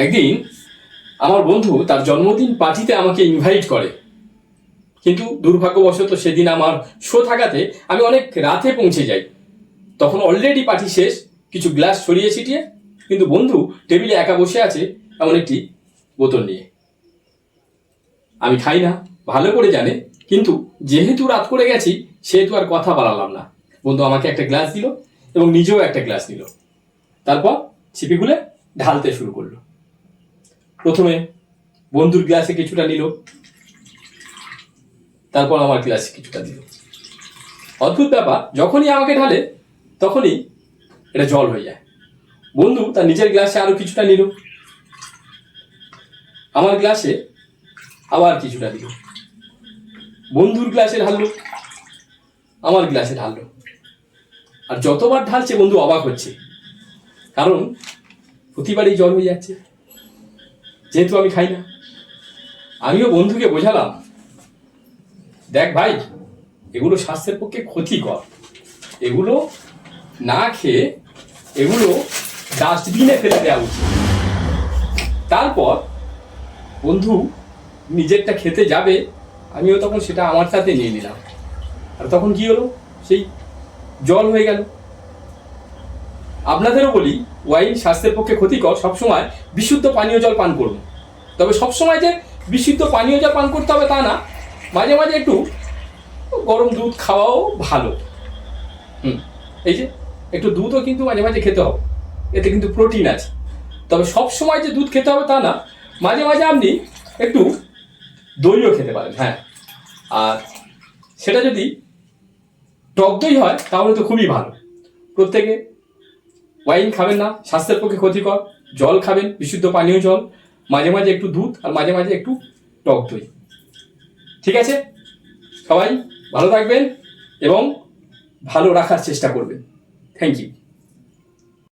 একদিন আমার বন্ধু তার জন্মদিন পার্টিতে আমাকে ইনভাইট করে, কিন্তু দুর্ভাগ্যবশত সেদিন আমার শো থাকাতে আমি অনেক রাতে পৌঁছে যাই। তখন অলরেডি পার্টি শেষ, কিছু গ্লাস ছড়িয়ে ছিটিয়ে, কিন্তু বন্ধু টেবিলে একা বসে আছে এমন একটি বোতল নিয়ে। আমি খাই না, ভালো করে জানে, কিন্তু যেহেতু রাত করে গেছি সেহেতু আর কথা বাড়ালাম না। বন্ধু আমাকে একটা গ্লাস দিল এবং নিজেও একটা গ্লাস নিল। তারপর ছিপি খুলে ঢালতে শুরু করলো। প্রথমে বন্ধুর গ্লাসে কিছুটা নিল, তারপর আমার গ্লাসে কিছুটা দিল। অদ্ভুত ব্যাপার, যখনই আমাকে ঢালে তখনই এটা জল হয়ে যায়। বন্ধু তার নিজের গ্লাসে আরো কিছুটা নিল, আমার গ্লাসে আবার কিছুটা দিল। বন্ধুর গ্লাসে ঢাললো, আমার গ্লাসে ঢাললো। আর যতবার ঢালছে বন্ধু অবাক হচ্ছে, কারণ প্রতিবারই জল হয়ে যাচ্ছে। যেহেতু আমি খাই না, আমিও বন্ধুকে বোঝালাম, দেখ ভাই, এগুলো স্বাস্থ্যের পক্ষে ক্ষতিকর, এগুলো না খেয়ে এগুলো ডাস্টবিনে ফেলে দেওয়া উচিত। তারপর বন্ধু নিজেরটা খেতে যাবে, আমিও তখন সেটা আমার সাথে নিয়ে নিলাম। আর তখন কি হলো, সেই জল হয়ে গেল। আপনাদেরও বলি, ওয়াইন স্বাস্থ্যের পক্ষে ক্ষতিকর, সবসময় বিশুদ্ধ পানীয় জল পান করুন। তবে সবসময় যে বিশুদ্ধ পানীয় জল পান করতে হবে তা না, মাঝে মাঝে একটু গরম দুধ খাওয়াও ভালো। এই যে একটু দুধও কিন্তু মাঝে মাঝে খেতে হবে, এতে কিন্তু প্রোটিন আছে। তবে সব সময় যে দুধ খেতে হবে তা না, মাঝে মাঝে আপনি একটু দইও খেতে পারেন। হ্যাঁ, আর সেটা যদি টক দই হয় তাহলে তো খুবই ভালো। প্রত্যেকে ওয়াইন খাবেন না, স্বাস্থ্যের পক্ষে ক্ষতিকর। জল খাবেন, বিশুদ্ধ পানীয় জল, মাঝে মাঝে একটু দুধ আর মাঝে মাঝে একটু টক দই। ঠিক আছে, সবাই ভালো থাকবেন এবং ভালো রাখার চেষ্টা করবেন। Thank you.